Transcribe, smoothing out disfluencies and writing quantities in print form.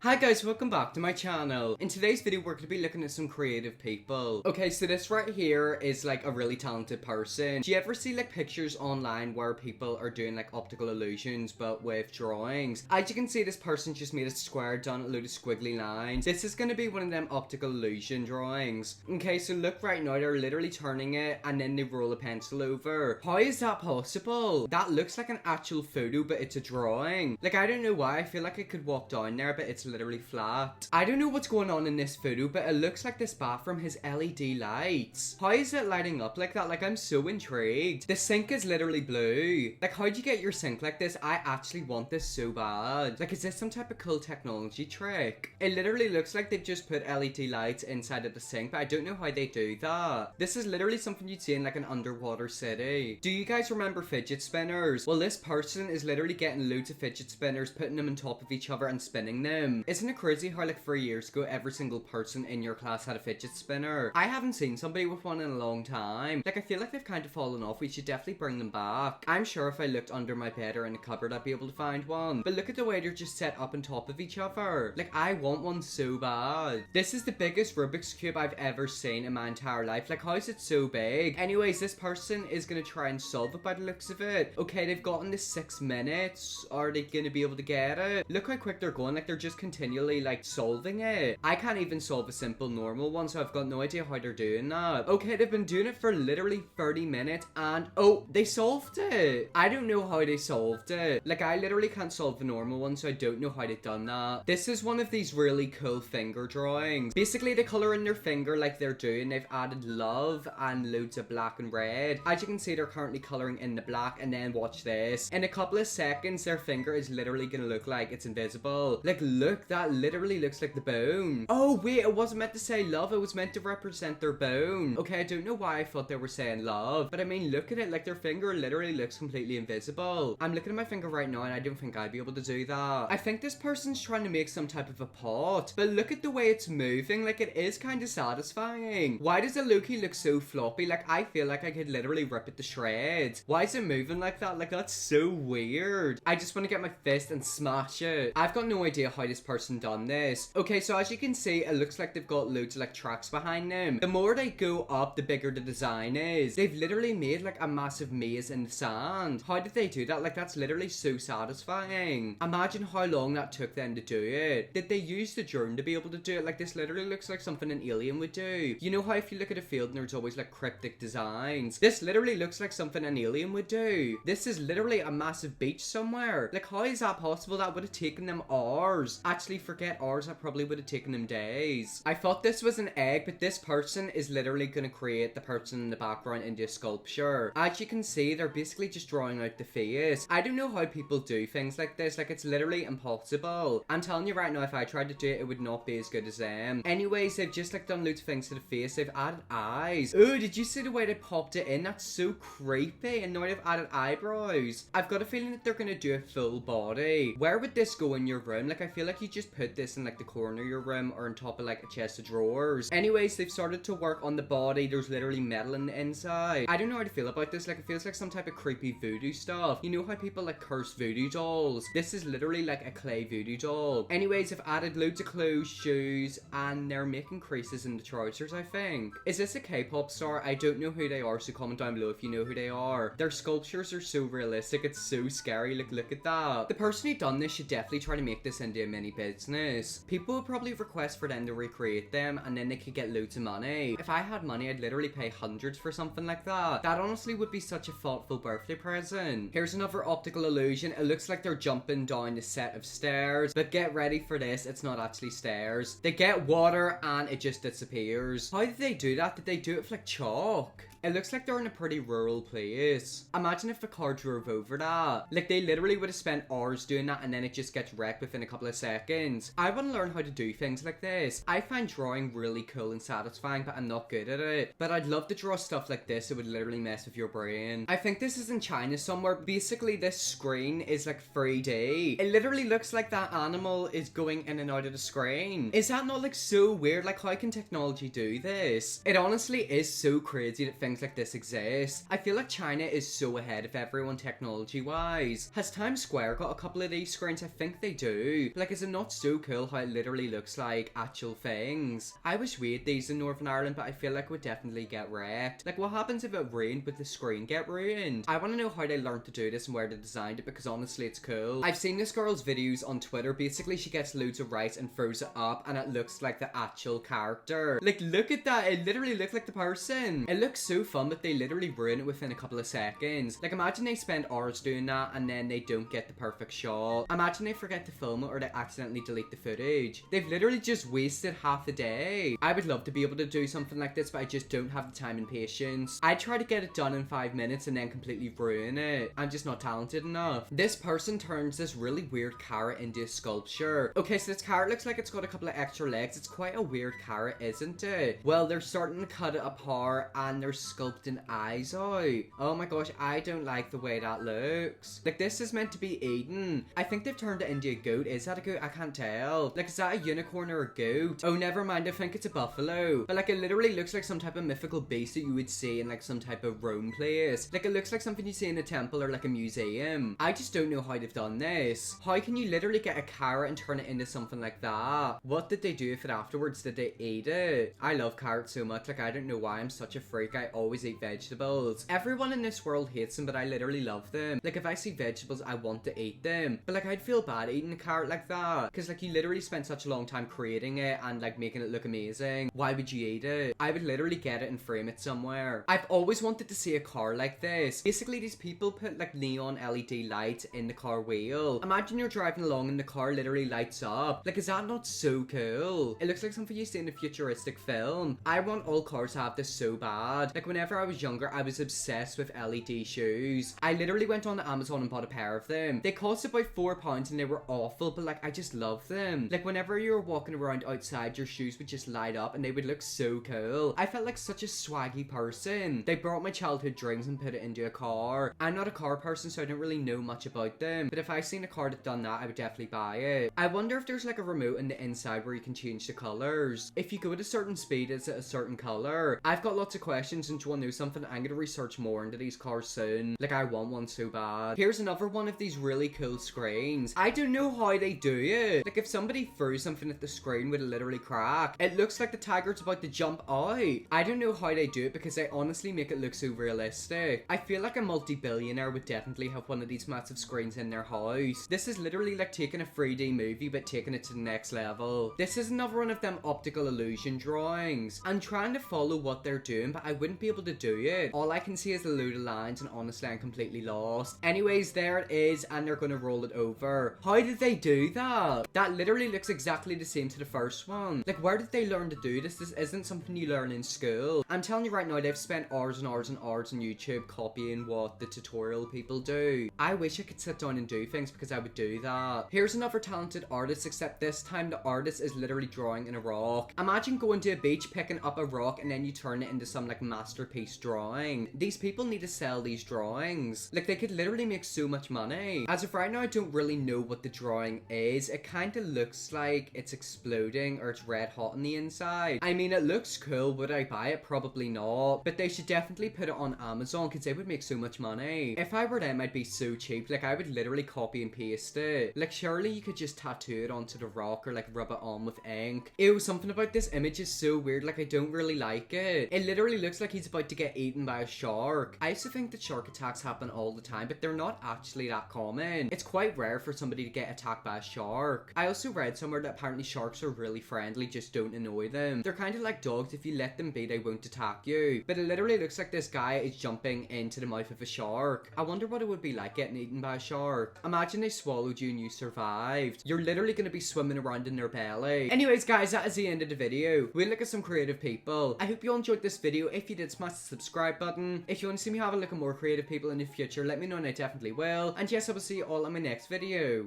Hi guys, welcome back to my channel. In today's video, we're going to be looking at some creative people. Okay, so this right here is like a really talented person. Do you ever see like pictures online where people are doing like optical illusions but with drawings? As you can see, this person just made a square, done a load of squiggly lines. This is going to be one of them optical illusion drawings. Okay, so look right now, they're literally turning it and then they roll a pencil over. How is that possible? That looks like an actual photo, but it's a drawing. Like, I don't know why, I feel like I could walk down there, but it's literally flat. I don't know what's going on in this photo, but it looks like this bathroom has LED lights. How is it lighting up like that? Like, I'm so intrigued. The sink is literally blue. Like, how'd you get your sink like this? I actually want this so bad. Like, is this some type of cool technology trick? It literally looks like they've just put LED lights inside of the sink, but I don't know how they do that. This is literally something you'd see in like an underwater city. Do you guys remember fidget spinners? Well, this person is literally getting loads of fidget spinners, putting them on top of each other and spinning them. Isn't it crazy how like 3 years ago every single person in your class had a fidget spinner? I haven't seen somebody with one in a long time. Like, I feel like they've kind of fallen off. We should definitely bring them back. I'm sure if I looked under my bed or in a cupboard I'd be able to find one. But look at the way they're just set up on top of each other. Like, I want one so bad. This is the biggest Rubiks Cube I've ever seen in my entire life. Like, how is it so big? Anyways, this person is gonna try and solve it by the looks of it. Okay, they've gotten this 6 minutes. Are they gonna be able to get it? Look how quick they're going. Like, they're just continually like solving it. I can't even solve a simple normal one, so I've got no idea how they're doing that. Okay, they've been doing it for literally 30 minutes and oh, they solved it. I don't know how they solved it. Like, I literally can't solve the normal one, so I don't know how they've done that. This is one of these really cool finger drawings. Basically, they color in their finger like they're doing. They've added love and loads of black and red. As you can see, they're currently coloring in the black, and then watch this. In a couple of seconds, their finger is literally gonna look like it's invisible. Like, look, that literally looks like the bone. Oh wait, it wasn't meant to say love, it was meant to represent their bone. Okay, I don't know why I thought they were saying love, but I mean, look at it, like their finger literally looks completely invisible. I'm looking at my finger right now and I don't think I'd be able to do that. I think this person's trying to make some type of a pot, but look at the way it's moving. Like, it is kind of satisfying. Why does the Loki look so floppy? Like, I feel like I could literally rip it to shreds. Why is it moving like that? Like, that's so weird. I just want to get my fist and smash it. I've got no idea how this person done this. Okay, so as you can see, it looks like they've got loads of like tracks behind them. The more they go up, the bigger the design is. They've literally made like a massive maze in the sand. How did they do that? Like, that's literally so satisfying. Imagine how long that took them to do it. Did they use the drone to be able to do it? Like, this literally looks like something an alien would do. You know how if you look at a field and there's always like cryptic designs? This literally looks like something an alien would do. This is literally a massive beach somewhere. Like, how is that possible? That would have taken them hours. Actually, forget hours, that probably would have taken them days. I thought this was an egg, but this person is literally going to create the person in the background into a sculpture. As you can see, they're basically just drawing out the face. I don't know how people do things like this. Like, it's literally impossible. I'm telling you right now, if I tried to do it, it would not be as good as them. Anyways, they've just like done loads of things to the face. They've added eyes. Oh, did you see the way they popped it in? That's so creepy. And now they've added eyebrows. I've got a feeling that they're going to do a full body. Where would this go in your room? Like, I feel like you just put this in like the corner of your room or on top of like a chest of drawers. Anyways, they've started to work on the body. There's literally metal in the inside. I don't know how to feel about this. Like, it feels like some type of creepy voodoo stuff. You know how people like curse voodoo dolls? This is literally like a clay voodoo doll. Anyways, I've added loads of clothes, shoes, and they're making creases in the trousers, I think. Is this a K-pop star? I don't know who they are, so comment down below if you know who they are. Their sculptures are so realistic. It's so scary. Like, look at that. The person who done this should definitely try to make this into a mini business. People would probably request for them to recreate them and then they could get loads of money. If I had money, I'd literally pay hundreds for something like that. That honestly would be such a thoughtful birthday present. Here's another optical illusion. It looks like they're jumping down a set of stairs, but get ready for this. It's not actually stairs. They get water and it just disappears. How did they do that? Did they do it with like chalk? It looks like they're in a pretty rural place. Imagine if a car drove over that. Like, they literally would have spent hours doing that and then it just gets wrecked within a couple of seconds. I want to learn how to do things like this. I find drawing really cool and satisfying, but I'm not good at it. But I'd love to draw stuff like this. It would literally mess with your brain. I think this is in China somewhere. Basically, this screen is like 3D. It literally looks like that animal is going in and out of the screen. Is that not like so weird? Like, how can technology do this? It honestly is so crazy to think things like this exist. I feel like China is so ahead of everyone technology wise. Has Times Square got a couple of these screens? I think they do. Like, is it not so cool how it literally looks like actual things? I wish we had these in Northern Ireland, but I feel like we'd definitely get wrecked. Like, what happens if it rained? Would the screen get ruined? I want to know how they learned to do this and where they designed it, because honestly it's cool. I've seen this girl's videos on Twitter. Basically she gets loads of rice and throws it up and it looks like the actual character. Like, look at that, it literally looks like the person. It looks so fun, but they literally ruin it within a couple of seconds. Like, imagine they spend hours doing that and then they don't get the perfect shot. Imagine they forget to film it or they accidentally delete the footage. They've literally just wasted half a day. I would love to be able to do something like this, but I just don't have the time and patience. I try to get it done in 5 minutes and then completely ruin it. I'm just not talented enough. This person turns this really weird carrot into a sculpture. Okay, so this carrot looks like it's got a couple of extra legs. It's quite a weird carrot, isn't it? Well, they're starting to cut it apart and they're sculpting eyes out. Oh my gosh, I don't like the way that looks. Like, this is meant to be eaten. I think they've turned it into a goat. Is that a goat? I can't tell. Like, is that a unicorn or a goat? Oh, never mind. I think it's a buffalo. But like, it literally looks like some type of mythical beast that you would see in like some type of Rome place. Like, it looks like something you see in a temple or like a museum. I just don't know how they've done this. How can you literally get a carrot and turn it into something like that? What did they do with it afterwards? Did they eat it? I love carrots so much. Like, I don't know why I'm such a freak. I always eat vegetables. Everyone in this world hates them, but I literally love them. Like, if I see vegetables, I want to eat them. But like, I'd feel bad eating a carrot like that, because like, you literally spent such a long time creating it and like making it look amazing. Why would you eat it? I would literally get it and frame it somewhere. I've always wanted to see a car like this. Basically, these people put like neon LED lights in the car wheel. Imagine you're driving along and the car literally lights up. Like, is that not so cool? It looks like something you see in a futuristic film. I want all cars to have this so bad. Like, whenever I was younger, I was obsessed with LED shoes. I literally went on Amazon and bought a pair of them. They cost about £4 and they were awful, but like, I just love them. Like, whenever you were walking around outside, your shoes would just light up and they would look so cool. I felt like such a swaggy person. They brought my childhood dreams and put it into a car. I'm not a car person, so I don't really know much about them, but if I seen a car that done that, I would definitely buy it. I wonder if there's like a remote in the inside where you can change the colors. If you go at a certain speed, is it a certain color? I've got lots of questions, and do you want to know something? I'm gonna research more into these cars soon. Like, I want one so bad. Here's another one of these really cool screens. I don't know how they do it. Like, if somebody threw something at the screen, would it literally crack? It looks like the tiger's about to jump out. I don't know how they do it, because they honestly make it look so realistic. I feel like a multi-billionaire would definitely have one of these massive screens in their house. This is literally like taking a 3D movie but taking it to the next level. This is another one of them optical illusion drawings. I'm trying to follow what they're doing, but I wouldn't be able to do it. All I can see is a load of lines, and honestly I'm completely lost. Anyways, there it is, and they're gonna roll it over. How did they do that? That literally looks exactly the same to the first one. Like, where did they learn to do this? This isn't something you learn in school. I'm telling you right now, they've spent hours and hours and hours on YouTube copying what the tutorial people do. I wish I could sit down and do things, because I would do that. Here's another talented artist, except this time the artist is literally drawing in a rock. Imagine going to a beach, picking up a rock, and then you turn it into some like masterpiece drawing. These people need to sell these drawings. Like, they could literally make so much money. As of right now, I don't really know what the drawing is. It kind of looks like it's exploding or it's red hot on the inside. I mean, it looks cool. Would I buy it? Probably not. But they should definitely put it on Amazon, because they would make so much money. If I were them, I'd be so cheap. Like, I would literally copy and paste it. Like, surely you could just tattoo it onto the rock or like rub it on with ink. Ew, something about this image is so weird. Like, I don't really like it. It literally looks like he's about to get eaten by a shark. I used to think that shark attacks happen all the time, but they're not actually that common. It's quite rare for somebody to get attacked by a shark. I also read somewhere that apparently sharks are really friendly, just don't annoy them. They're kind of like dogs. If you let them be, they won't attack you. But it literally looks like this guy is jumping into the mouth of a shark. I wonder what it would be like getting eaten by a shark. Imagine they swallowed you and you survived. You're literally going to be swimming around in their belly. Anyways, guys, that is the end of the video. We'll look at some creative people. I hope you all enjoyed this video. If you did, smash the subscribe button. If you want to see me have a look at more creative people in the future, let me know and I definitely will. And yes, I will see you all in my next video.